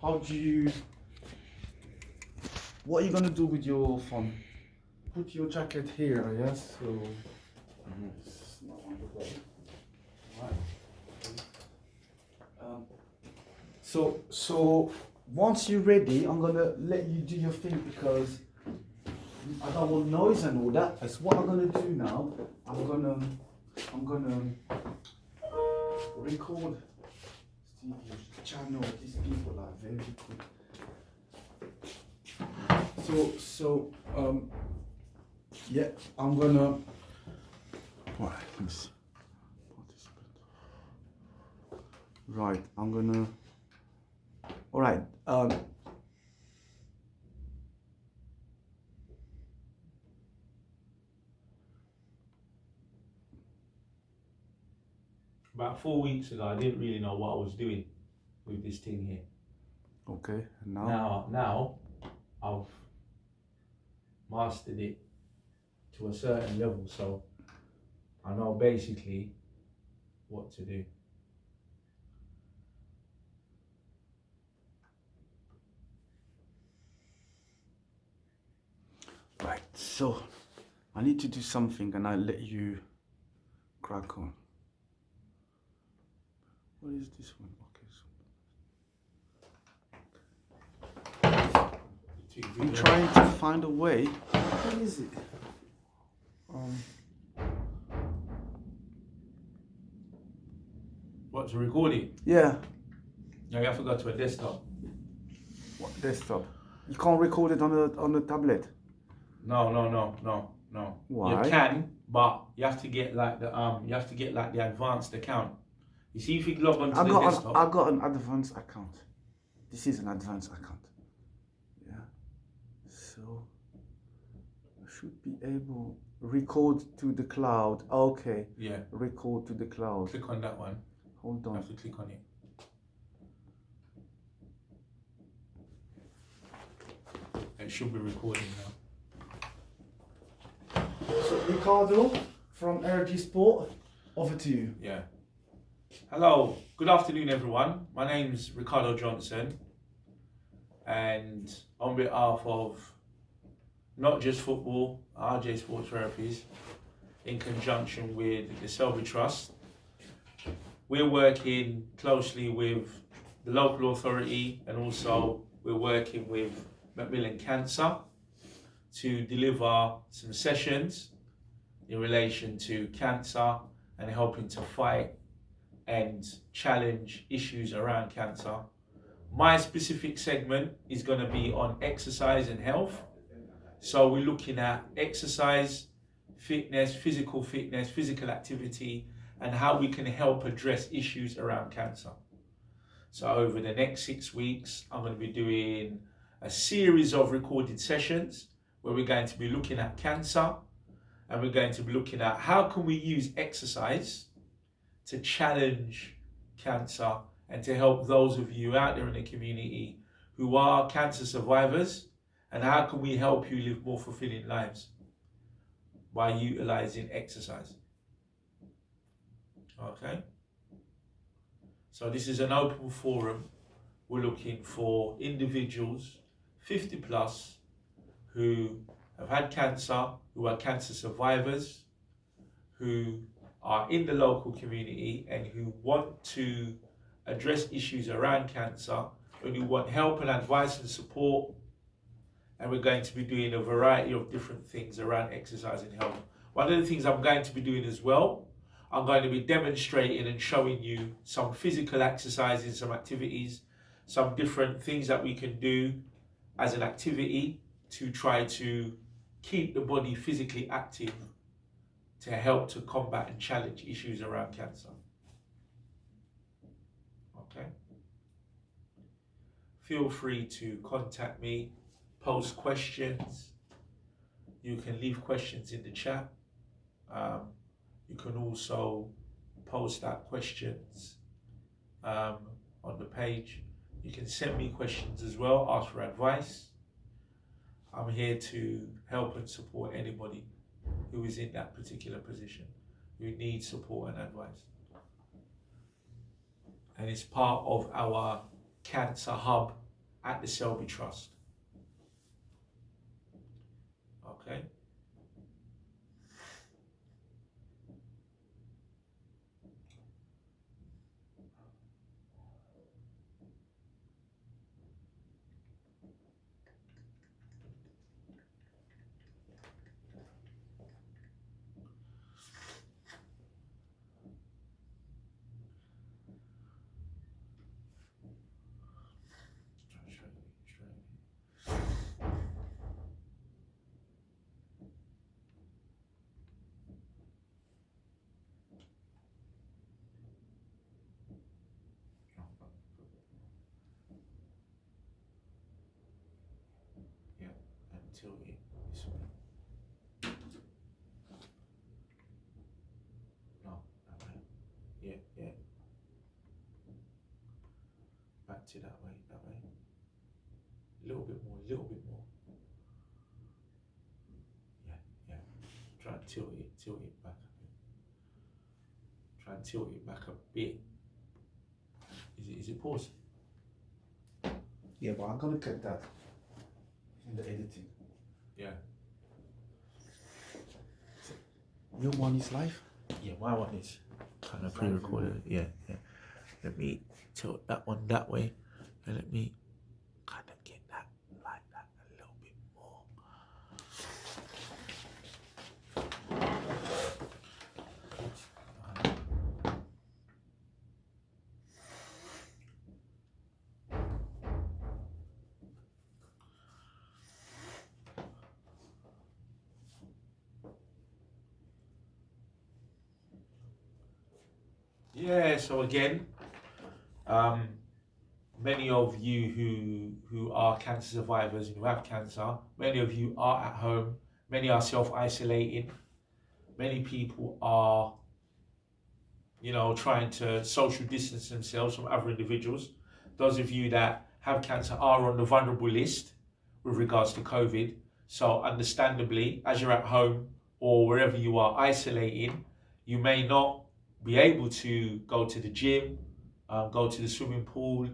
how do you, what are you gonna do with your phone? Put your jacket here, yes? So, it's not on the way. Right. So once you're ready, I'm gonna let you do your thing because I don't want noise and all that. That's what I'm gonna do now. I'm gonna record Stevie's channel. These people are very good. So yeah, I'm gonna. Right, let me see. Right, I'm gonna. All right. About 4 weeks ago, I didn't really know what I was doing with this thing here. Okay. And now. Now I've mastered it to a certain level, so I know basically what to do. Right. So I need to do something, and I'll let you crack on. What is this one? Okay. So I'm trying to find a way. What is it? What, to record it? Yeah. No, you have to go to a desktop. What desktop? You can't record it on the tablet. No. Why? You can, but you have to get like the advanced account. You see, if you log onto the desktop. I got an advanced account. This is an advanced account. Yeah. So I should be able record to the cloud. Okay. Yeah. Record to the cloud. Click on that one. Hold on. You have to click on it. It should be recording now. So Ricardo from RG Sport, over to you. Yeah. Hello, good afternoon everyone. My name's Ricardo Johnson, and on behalf of Not Just Football, RJ Sports Therapies, in conjunction with the Selby Trust, we're working closely with the local authority, and also we're working with Macmillan Cancer to deliver some sessions in relation to cancer and helping to fight and challenge issues around cancer. My specific segment is going to be on exercise and health. So we're looking at exercise, fitness, physical activity, and how we can help address issues around cancer. So over the next 6 weeks, I'm going to be doing a series of recorded sessions where we're going to be looking at cancer, and we're going to be looking at how can we use exercise to challenge cancer and to help those of you out there in the community who are cancer survivors, and how can we help you live more fulfilling lives by utilizing exercise. Okay? So this is an open forum. We're looking for individuals 50 plus who have had cancer, who are cancer survivors, who are in the local community and who want to address issues around cancer, and who want help and advice and support. And we're going to be doing a variety of different things around exercise and health. One of the things I'm going to be doing as well, I'm going to be demonstrating and showing you some physical exercises, some activities, some different things that we can do as an activity to try to keep the body physically active to help to combat and challenge issues around cancer. Okay? Feel free to contact me, post questions. You can leave questions in the chat. You can also post out questions on the page. You can send me questions as well, ask for advice. I'm here to help and support anybody who is in that particular position, who needs support and advice. And it's part of our Cancer Hub at the Selby Trust. Okay. Yeah, until it this way. No, that way. Yeah, yeah. Back to that way, that way. A little bit more, a little bit more. Yeah, yeah. Try and tilt it back a bit. Try and tilt it back a bit. Is it paused? Yeah, but I'm gonna cut that in the editing. Yeah. Your one is live? Yeah, my one is kind of pre-recorded. Yeah, yeah. Let me tilt that one that way, and let me kind of get that like that a little bit more. Yeah, so again, many of you who are cancer survivors and who have cancer, many of you are at home, many are self-isolating, many people are, trying to social distance themselves from other individuals. Those of you that have cancer are on the vulnerable list with regards to COVID. So understandably, as you're at home or wherever you are isolating, you may not be able to go to the gym, go to the swimming pool.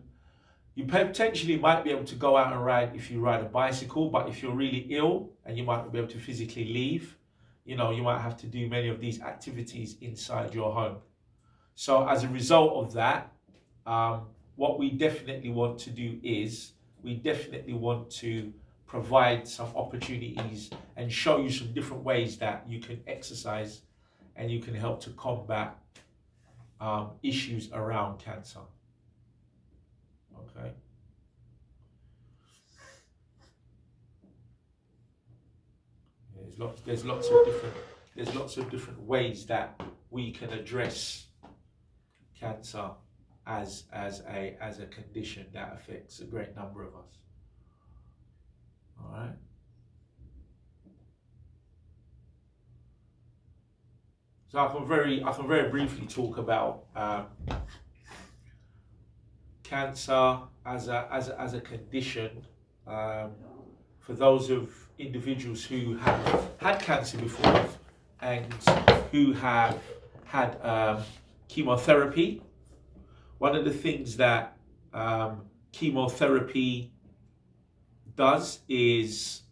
You potentially might be able to go out and ride if you ride a bicycle, but if you're really ill and you might not be able to physically leave, you might have to do many of these activities inside your home. So as a result of that, what we definitely want to do is we definitely want to provide some opportunities and show you some different ways that you can exercise and you can help to combat issues around cancer. Okay. There's lots of different ways that we can address cancer as a condition that affects a great number of us. All right. So I can very briefly talk about cancer as a condition for those of individuals who have had cancer before and who have had chemotherapy. One of the things that chemotherapy does is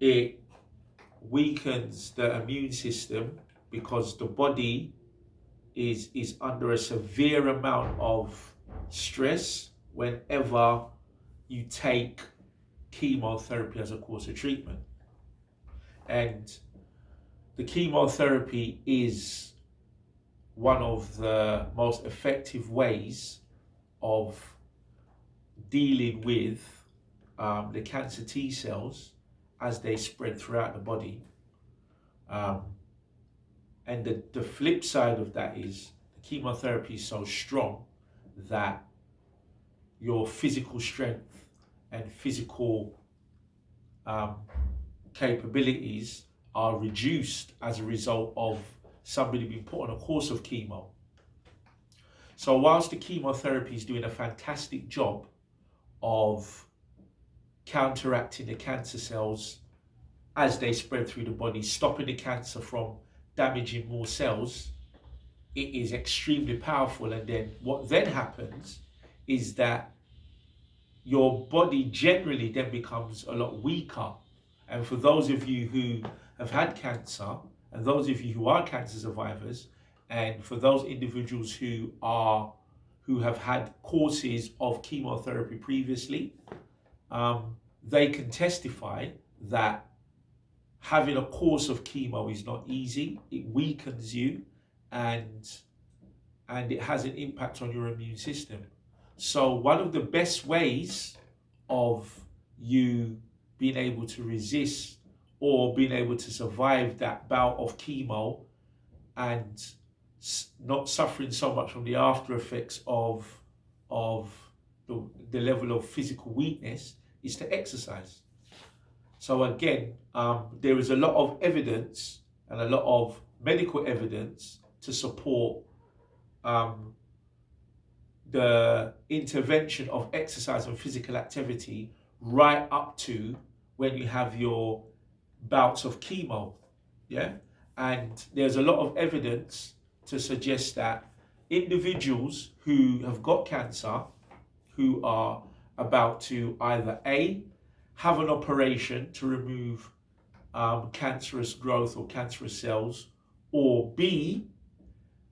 it weakens the immune system because the body is under a severe amount of stress whenever you take chemotherapy as a course of treatment. And the chemotherapy is one of the most effective ways of dealing with the cancer T cells as they spread throughout the body. And the flip side of that is the chemotherapy is so strong that your physical strength and physical capabilities are reduced as a result of somebody being put on a course of chemo. So whilst the chemotherapy is doing a fantastic job of counteracting the cancer cells as they spread through the body, stopping the cancer from damaging more cells, it is extremely powerful. And then what then happens is that your body generally then becomes a lot weaker. And for those of you who have had cancer, and those of you who are cancer survivors, and for those individuals who have had courses of chemotherapy previously, they can testify that having a course of chemo is not easy. It weakens you, and it has an impact on your immune system. So one of the best ways of you being able to resist or being able to survive that bout of chemo and not suffering so much from the after effects of the level of physical weakness is to exercise. So again, there is a lot of evidence and a lot of medical evidence to support the intervention of exercise and physical activity right up to when you have your bouts of chemo. Yeah, and there's a lot of evidence to suggest that individuals who have got cancer, who are about to either A, have an operation to remove cancerous growth or cancerous cells, or B,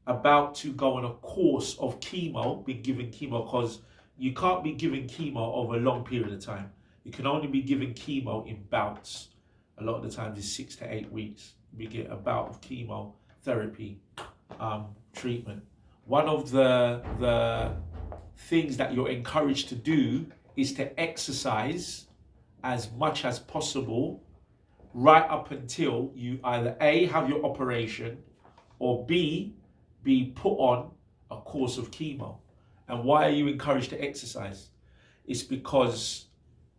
about to go on a course of chemo, be given chemo, because you can't be given chemo over a long period of time. You can only be given chemo in bouts. A lot of the times it's 6 to 8 weeks. We get a bout of chemotherapy treatment. One of the things that you're encouraged to do is to exercise as much as possible right up until you either A, have your operation, or B, be put on a course of chemo. And why are you encouraged to exercise? It's because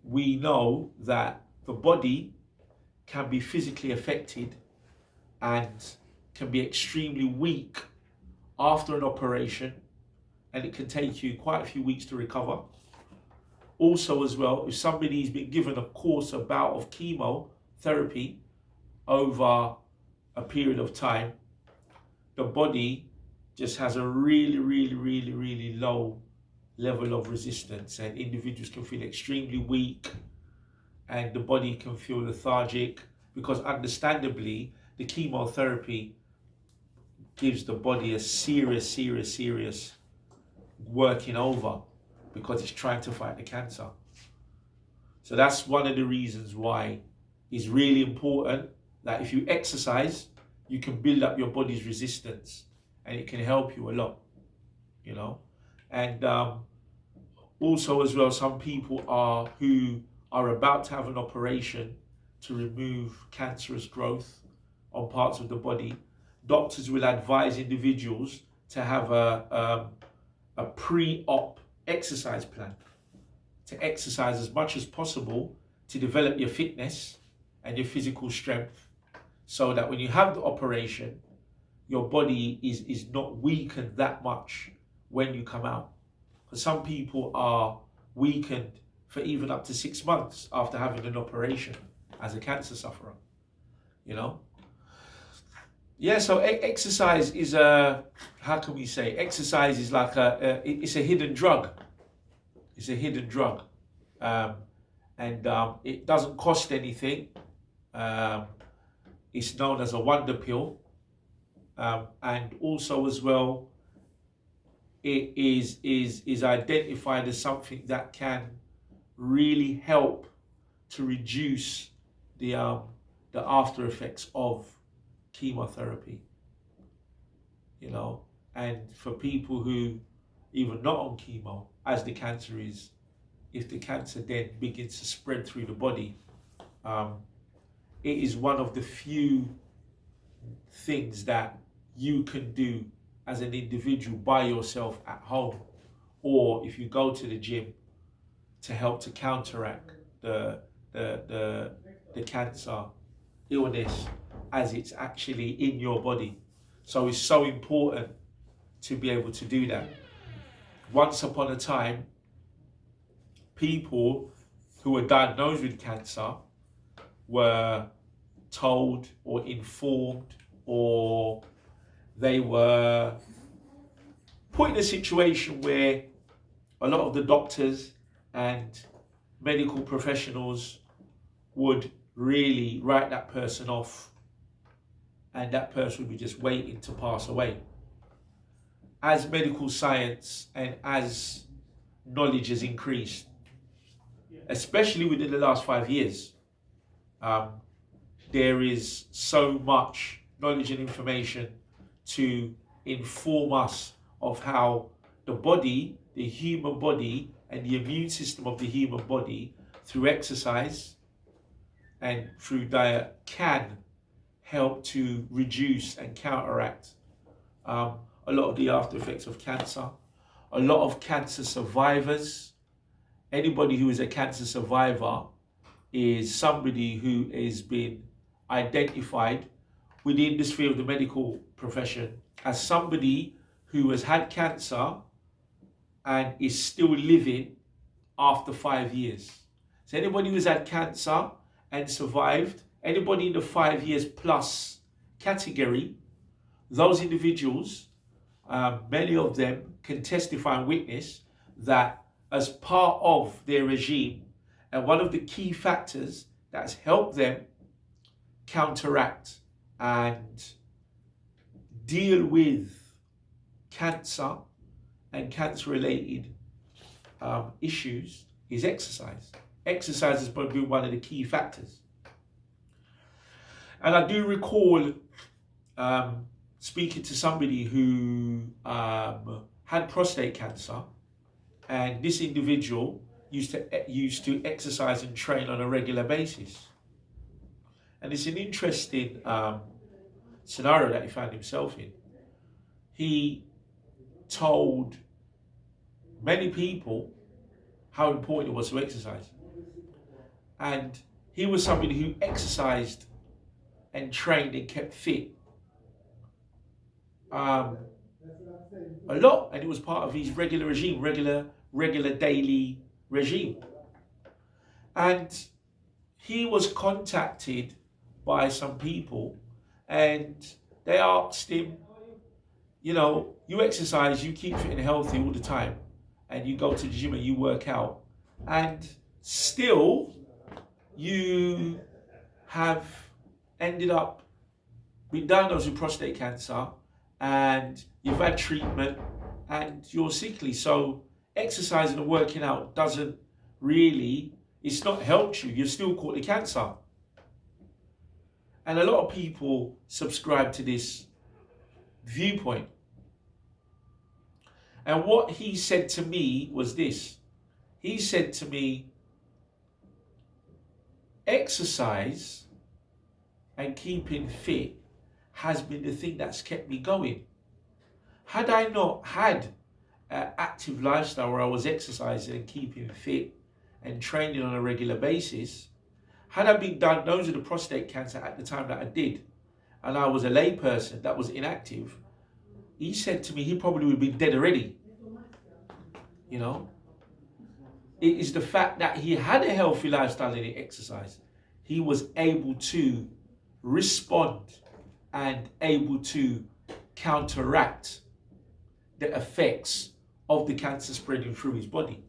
we know that the body can be physically affected and can be extremely weak after an operation, and it can take you quite a few weeks to recover. Also as well, if somebody's been given a course, a bout of chemotherapy over a period of time, the body just has a really low level of resistance, and individuals can feel extremely weak and the body can feel lethargic, because understandably the chemotherapy gives the body a serious working over, because it's trying to fight the cancer. So that's one of the reasons why it's really important that if you exercise, you can build up your body's resistance, and it can help you a lot, you know. And also as well, some people who are about to have an operation to remove cancerous growth on parts of the body, doctors will advise individuals to have a pre-op exercise plan, to exercise as much as possible to develop your fitness and your physical strength, so that when you have the operation, your body is not weakened that much when you come out. Because some people are weakened for even up to 6 months after having an operation as a cancer sufferer, you know? Yeah, so exercise is exercise is like it's a hidden drug. It's a hidden drug. And it doesn't cost anything. It's known as a wonder pill. And also as well, it is identified as something that can really help to reduce the after effects of chemotherapy, you know. And for people who even not on chemo, as the cancer is, if the cancer then begins to spread through the body, it is one of the few things that you can do as an individual by yourself at home, or if you go to the gym, to help to counteract the cancer illness as it's actually in your body. So it's so important to be able to do that. Once upon a time, people who were diagnosed with cancer were told or informed, or they were put in a situation where a lot of the doctors and medical professionals would really write that person off, and that person would be just waiting to pass away. As medical science and as knowledge has increased, especially within the last 5 years, there is so much knowledge and information to inform us of how the body, the human body, and the immune system of the human body through exercise and through diet can help to reduce and counteract a lot of the after effects of cancer. A lot of cancer survivors, anybody who is a cancer survivor is somebody who has been identified within the sphere of the medical profession as somebody who has had cancer and is still living after 5 years. So anybody who's had cancer and survived, anybody in the 5 years plus category, those individuals, many of them can testify and witness that as part of their regime, and one of the key factors that's helped them counteract and deal with cancer and cancer-related issues is exercise. Exercise has been one of the key factors. And I do recall speaking to somebody who had prostate cancer, and this individual used to exercise and train on a regular basis. And it's an interesting scenario that he found himself in. He told many people how important it was to exercise. And he was somebody who exercised and trained and kept fit a lot, and it was part of his regular regime, regular daily regime. And he was contacted by some people, and they asked him, you know, you exercise, you keep fit and healthy all the time, and you go to the gym and you work out, and still you have ended up being diagnosed with prostate cancer, and you've had treatment, and you're sickly. So exercising and working out doesn't really, it's not helped you. You've still caught the cancer. And a lot of people subscribe to this viewpoint. And what he said to me was this. He said to me, exercise and keeping fit has been the thing that's kept me going. Had I not had an active lifestyle where I was exercising and keeping fit and training on a regular basis, had I been diagnosed with a prostate cancer at the time that I did, and I was a lay person that was inactive, he said to me he probably would be dead already. You know, it is the fact that he had a healthy lifestyle and he exercised. He was able to respond and able to counteract the effects of the cancer spreading through his body.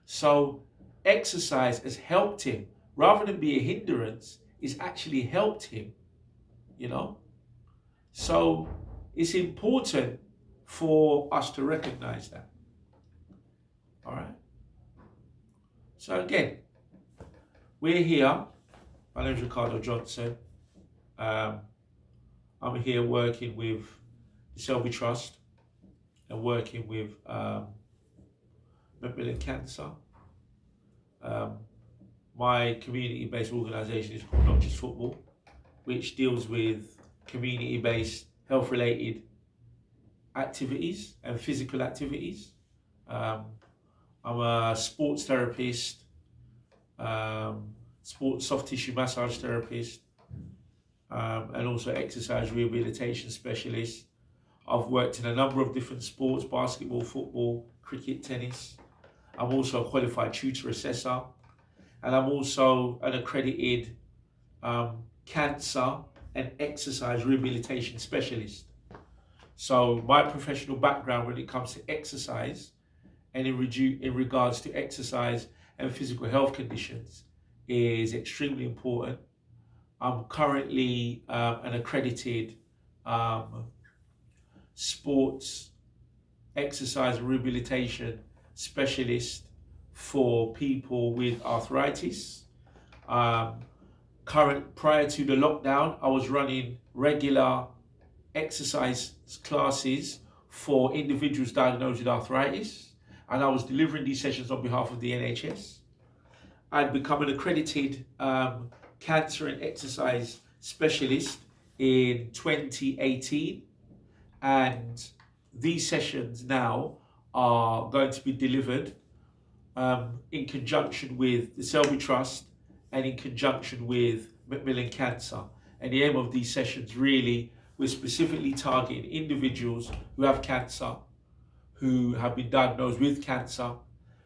So exercise has helped him. Rather than be a hindrance, it's actually helped him, you know. So it's important for us to recognize that. All right. So again, we're here. My name is Ricardo Johnson. I'm here working with the Selby Trust and working with Macmillan Cancer. My community-based organisation is called Not Just Football, which deals with community-based health-related activities and physical activities. I'm a sports therapist, sports soft tissue massage therapist, and also exercise rehabilitation specialist. I've worked in a number of different sports: basketball, football, cricket, tennis. I'm also a qualified tutor assessor, and I'm also an accredited cancer and exercise rehabilitation specialist. So my professional background when it comes to exercise and in regards to exercise and physical health conditions is extremely important. I'm currently an accredited sports exercise rehabilitation specialist for people with arthritis. Prior to the lockdown, I was running regular exercise classes for individuals diagnosed with arthritis, and I was delivering these sessions on behalf of the NHS. I'd become an accredited cancer and exercise specialist in 2018, and these sessions now are going to be delivered in conjunction with the Selby Trust and in conjunction with Macmillan Cancer. And the aim of these sessions really, we're specifically targeting individuals who have cancer, who have been diagnosed with cancer,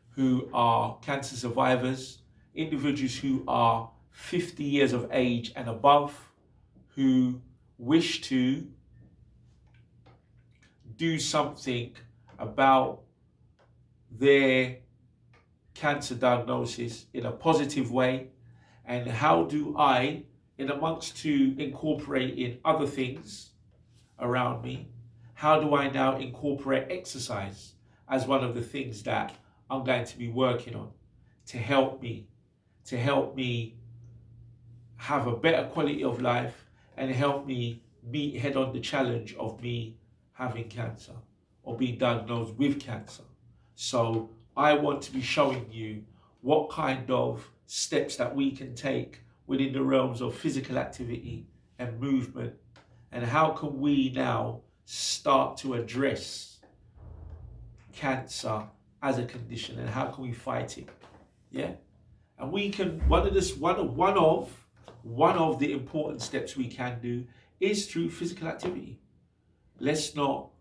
who are cancer survivors, individuals who are 50 years of age and above, who wish to do something about their cancer diagnosis in a positive way, and how do I, in amongst to incorporate in other things around me, how do I now incorporate exercise as one of the things that I'm going to be working on to help me have a better quality of life and help me meet head on the challenge of me having cancer or being diagnosed with cancer. So I want to be showing you what kind of steps that we can take within the realms of physical activity and movement, and how can we now start to address cancer as a condition, and how can we fight it? Yeah, and we can. One of the important steps we can do is through physical activity. Let's not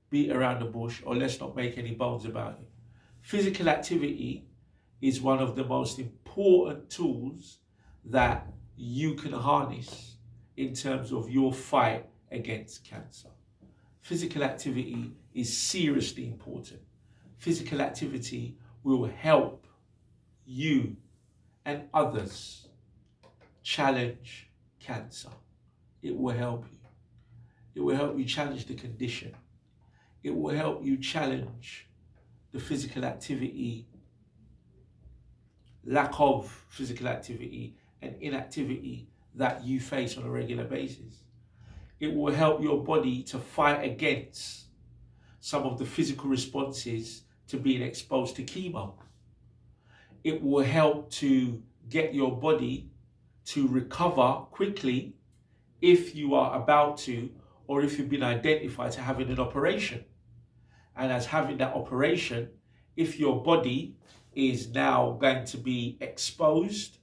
beat around the bush, or let's not make any bones about it. Physical activity is one of the most important tools that you can harness in terms of your fight against cancer. Physical activity is seriously important. Physical activity will help you and others challenge cancer. It will help you. It will help you challenge the condition. It will help you challenge the physical activity, lack of physical activity and inactivity that you face on a regular basis. It will help your body to fight against some of the physical responses to being exposed to chemo. It will help to get your body to recover quickly if you are about to, or if you've been identified to having an operation. And as having that operation, if your body is now going to be exposed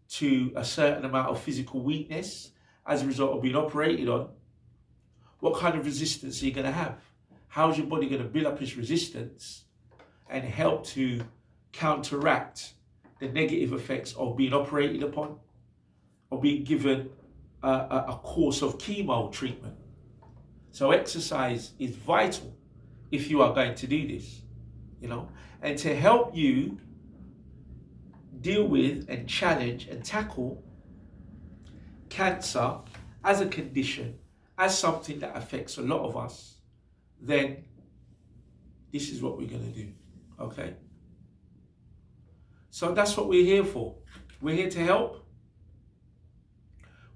to a certain amount of physical weakness as a result of being operated on, what kind of resistance are you going to have? How is your body going to build up its resistance and help to counteract the negative effects of being operated upon or being given a course of chemo treatment? So exercise is vital if you are going to do this, and to help you deal with and challenge and tackle cancer as a condition, as something that affects a lot of us, then this is what we're going to do, okay? So that's what we're here for. We're here to help.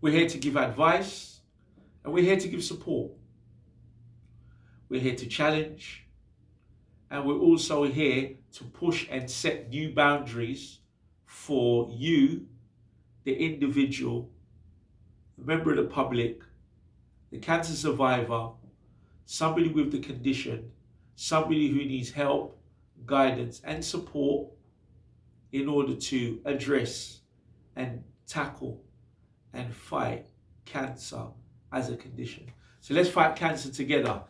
We're here to give advice, and we're here to give support. We're here to challenge, and we're also here to push and set new boundaries for you, the individual, the member of the public, the cancer survivor, somebody with the condition, somebody who needs help, guidance, and support in order to address and tackle and fight cancer as a condition. So let's fight cancer together.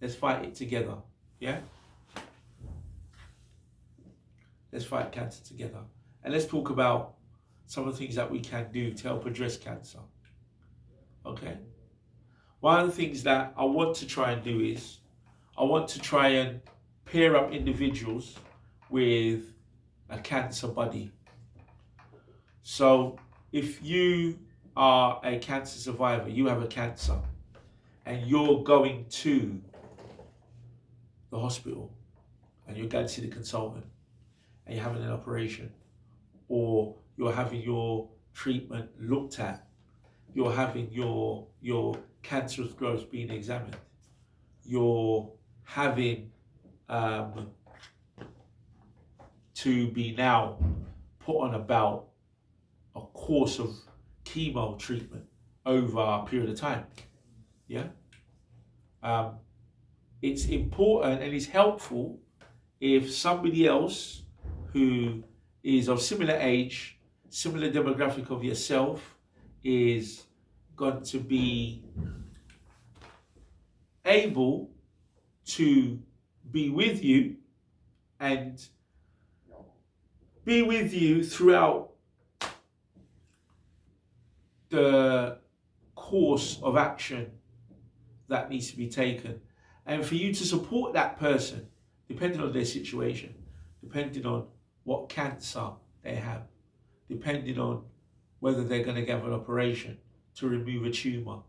Let's fight it together, yeah? Let's fight cancer together. And let's talk about some of the things that we can do to help address cancer, okay? One of the things that I want to try and do is, I want to try and pair up individuals with a cancer buddy. So if you are a cancer survivor, you have a cancer, and you're going to the hospital, and you're going to see the consultant, and you're having an operation, or you're having your treatment looked at, you're having your cancerous growth being examined, you're having to be now put on about a course of chemo treatment over a period of time. Yeah. It's important and it's helpful if somebody else who is of similar age, similar demographic of yourself, is going to be able to be with you and be with you throughout the course of action that needs to be taken, and for you to support that person depending on their situation, depending on what cancer they have, depending on whether they're going to have an operation to remove a tumor,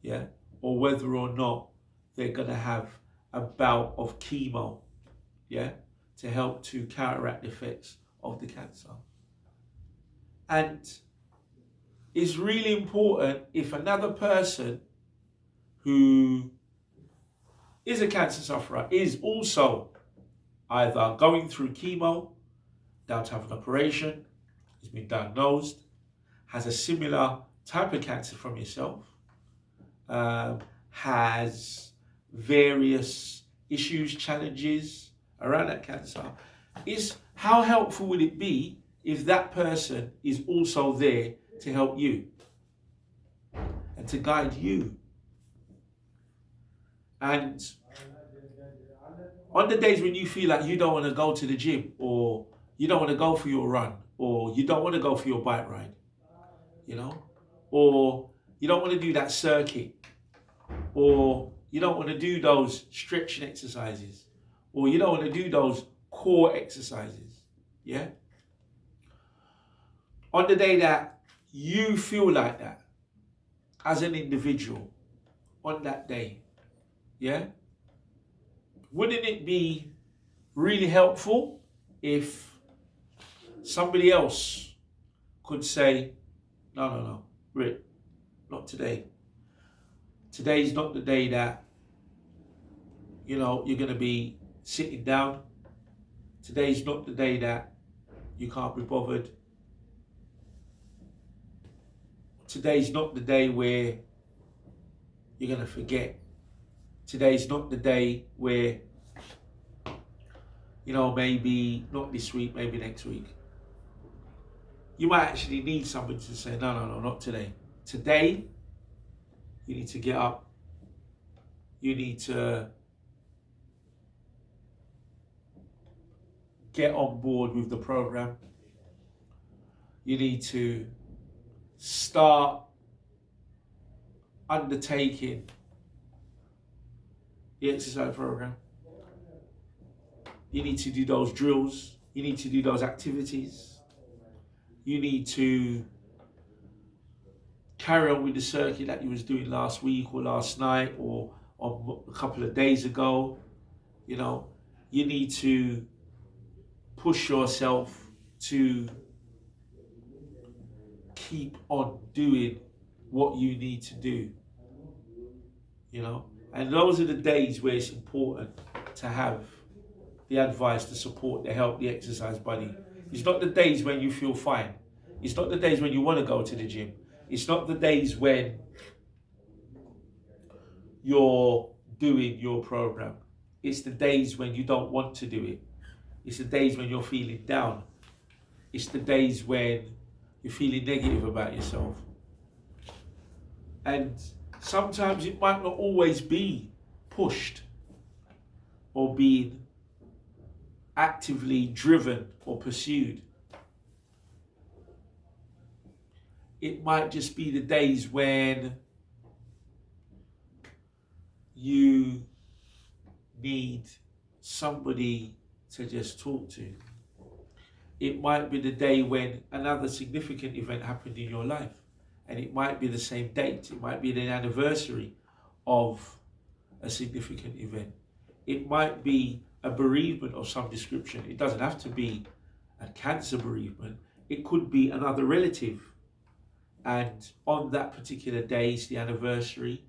yeah, or whether or not they're going to have a bout of chemo, yeah, to help to counteract the effects of the cancer. And it's really important if another person who is a cancer sufferer is also either going through chemo, down to have an operation, has been diagnosed, has a similar type of cancer from yourself, has various issues, challenges around that cancer, is how helpful would it be if that person is also there to help you and to guide you? And on the days when you feel like you don't want to go to the gym, or you don't want to go for your run, or you don't want to go for your bike ride, you know, or you don't want to do that circuit, or you don't want to do those stretching exercises, or you don't want to do those core exercises, yeah? On the day that you feel like that as an individual, on that day, yeah, wouldn't it be really helpful if somebody else could say, no, Rick, not today. Today's not the day that, you know, you're going to be sitting down. Today's not the day that you can't be bothered. Today's not the day where you're going to forget. Today's not the day where, you know, maybe not this week, maybe next week. You might actually need somebody to say, no, not today. Today, you need to get up. You need to get on board with the program. You need to start undertaking the exercise program. You need to do those drills. You need to do those activities. You need to carry on with the circuit that you was doing last week or last night or a couple of days ago. You know, you need to push yourself to keep on doing what you need to do, you know. And those are the days where it's important to have the advice, the support, the help, the exercise buddy. It's not the days when you feel fine. It's not the days when you want to go to the gym. It's not the days when you're doing your program. It's the days when you don't want to do it. It's the days when you're feeling down. It's the days when you're feeling negative about yourself. And sometimes it might not always be pushed or being actively driven or pursued. It might just be the days when you need somebody to just talk to. It might be the day when another significant event happened in your life, and it might be the same date. It might be the anniversary of a significant event. It might be a bereavement of some description. It doesn't have to be a cancer bereavement. It could be another relative, and on that particular day is the anniversary,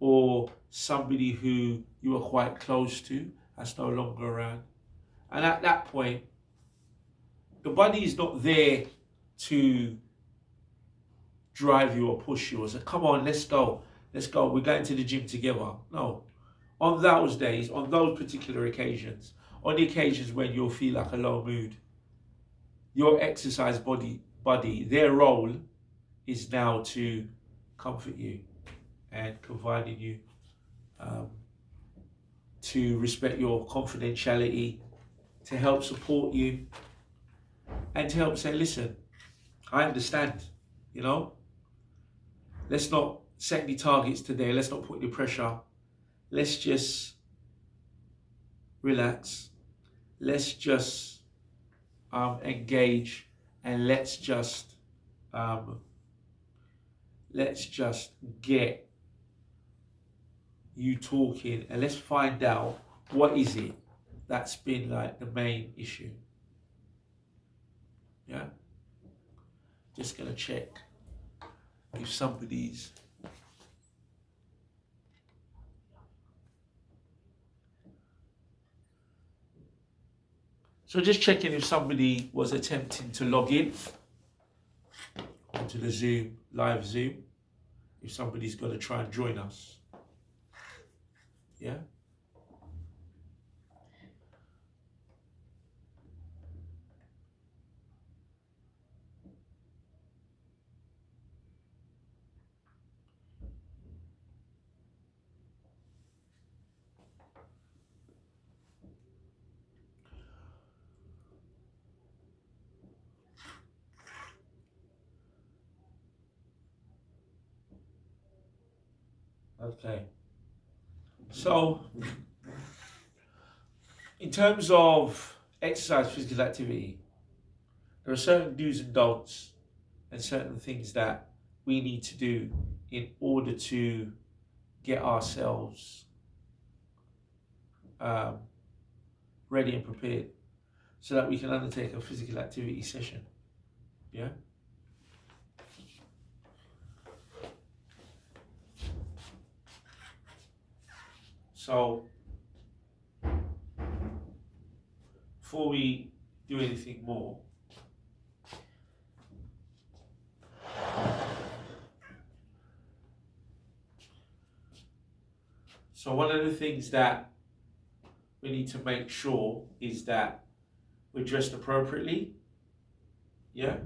or somebody who you were quite close to that's no longer around. And at that point, the body is not there to drive you or push you or say, come on, let's go, we're going to the gym together. No. On those days, on those particular occasions, on the occasions when you'll feel like a low mood, your exercise body, their role is now to comfort you and confide in you, to respect your confidentiality, to help support you, and to help say, listen, I understand, let's not set any targets today, let's not put any pressure, let's just relax, let's just engage, and let's just get you talking, and let's find out what is it that's been like the main issue. Yeah, just gonna check if somebody's just checking if somebody was attempting to log in onto the live Zoom, if somebody's going to try and join us. Yeah. Okay. So, in terms of exercise, physical activity, there are certain do's and don'ts and certain things that we need to do in order to get ourselves ready and prepared so that we can undertake a physical activity session. Yeah? So, before we do anything more, so one of the things that we need to make sure is that we're dressed appropriately. Yeah?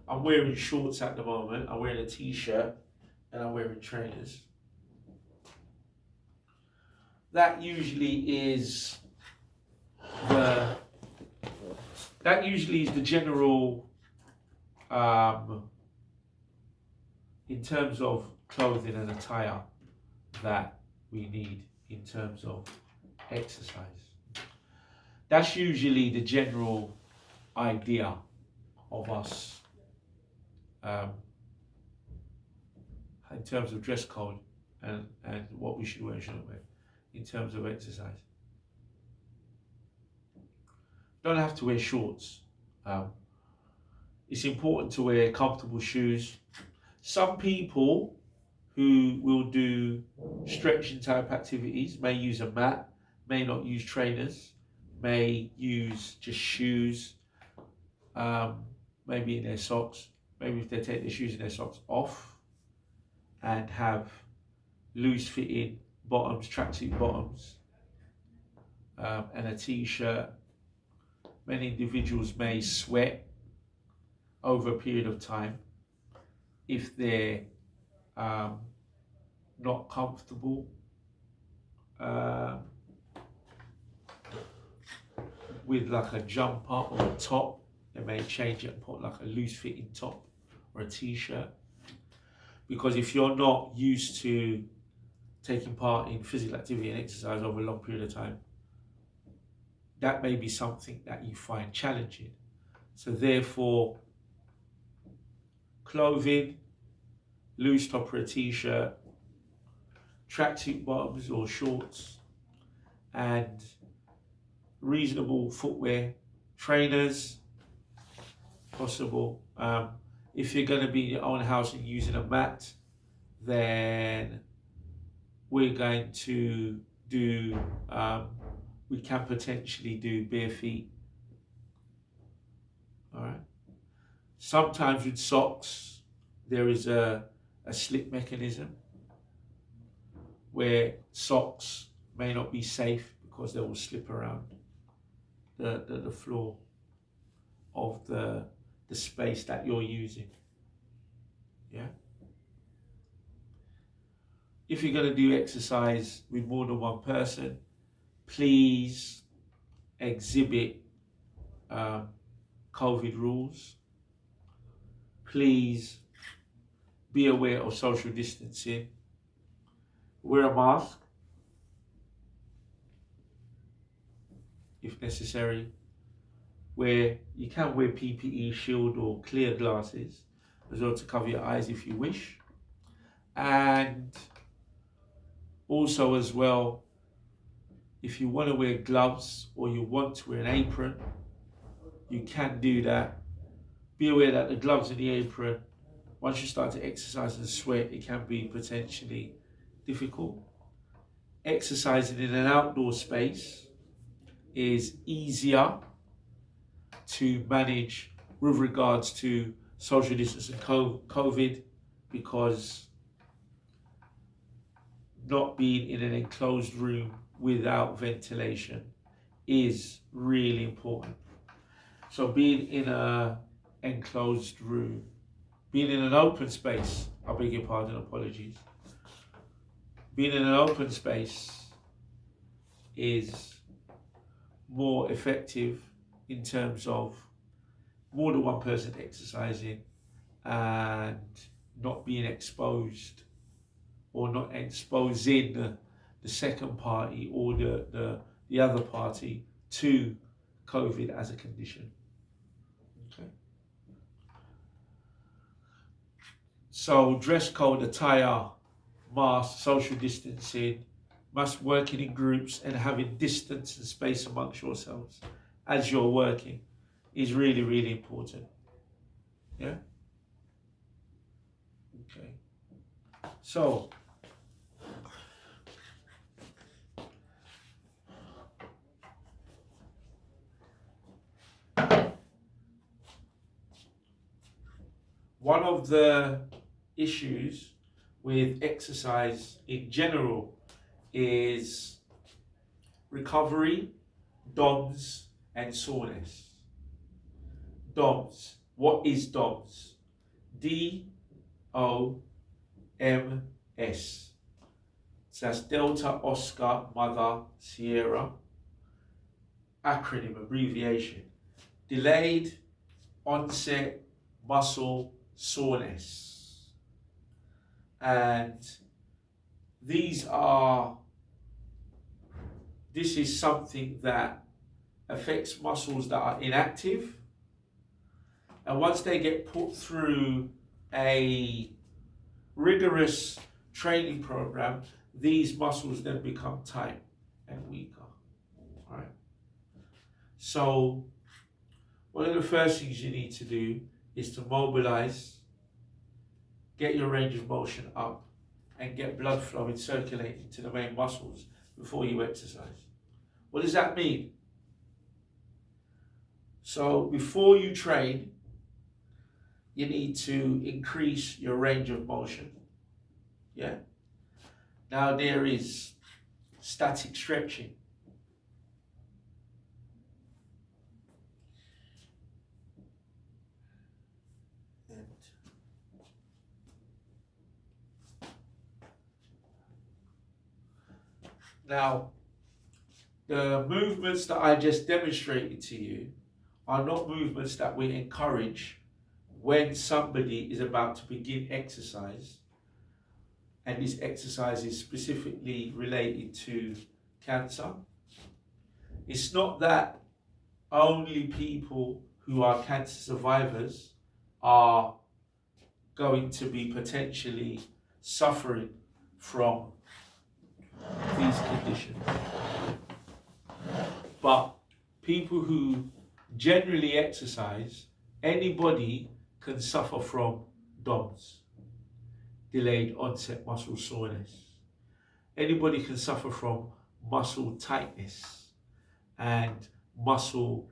I'm wearing shorts at the moment, I'm wearing a t-shirt, and I'm wearing trainers. That usually is the general, in terms of clothing and attire that we need in terms of exercise. That's usually the general idea of us in terms of dress code and what we should wear and shouldn't wear in terms of exercise. Don't have to wear shorts. It's important to wear comfortable shoes. Some people who will do stretching type activities may use a mat, may not use trainers, may use just shoes, maybe in their socks, maybe if they take their shoes and their socks off and have loose fitting bottoms, tracksuit bottoms, and a t-shirt. Many individuals may sweat over a period of time if they're not comfortable with like a jumper or a top. They may change it and put like a loose fitting top or a t-shirt, because if you're not used to taking part in physical activity and exercise over a long period of time, that may be something that you find challenging. So therefore, clothing, loose top or a t-shirt, tracksuit bottoms or shorts, and reasonable footwear, trainers, possible. If you're going to be in your own house and using a mat, then we're going to do, we can potentially do bare feet. All right. Sometimes with socks, there is a slip mechanism where socks may not be safe because they will slip around the floor of the space that you're using. Yeah. If you're going to do exercise with more than one person, please exhibit COVID rules. Please be aware of social distancing. Wear a mask if necessary. Where you can wear PPE, shield or clear glasses as well to cover your eyes if you wish. And also as well, if you want to wear gloves or you want to wear an apron, you can do that. Be aware that the gloves and the apron, once you start to exercise and sweat, it can be potentially difficult. Exercising in an outdoor space is easier to manage with regards to social distance and COVID, because not being in an enclosed room without ventilation is really important. So being in an enclosed room, being in an open space, I beg your pardon, apologies. Being in an open space is more effective in terms of more than one person exercising and not being exposed or not exposing the second party or the other party to COVID as a condition. Okay. So dress code, attire, mask, social distancing, must working in groups and having distance and space amongst yourselves as you're working is really, really important. Yeah? Okay. So, one of the issues with exercise in general is recovery, DOMS, and soreness. DOMS. What is DOMS? D-O-M-S. So that's Delta Oscar Mother Sierra. Acronym, abbreviation. Delayed onset muscle soreness. And this is something that affects muscles that are inactive. And once they get put through a rigorous training program, these muscles then become tight and weaker. All right. So one of the first things you need to do is to mobilize, get your range of motion up, and get blood flowing, circulating to the main muscles before you exercise. What does that mean? So before you train, you need to increase your range of motion. Yeah. Now there is static stretching. Now, the movements that I just demonstrated to you are not movements that we encourage when somebody is about to begin exercise, and this exercise is specifically related to cancer. It's not that only people who are cancer survivors are going to be potentially suffering from these conditions, but people who generally exercise, anybody can suffer from DOMS, delayed onset muscle soreness. Anybody can suffer from muscle tightness and muscle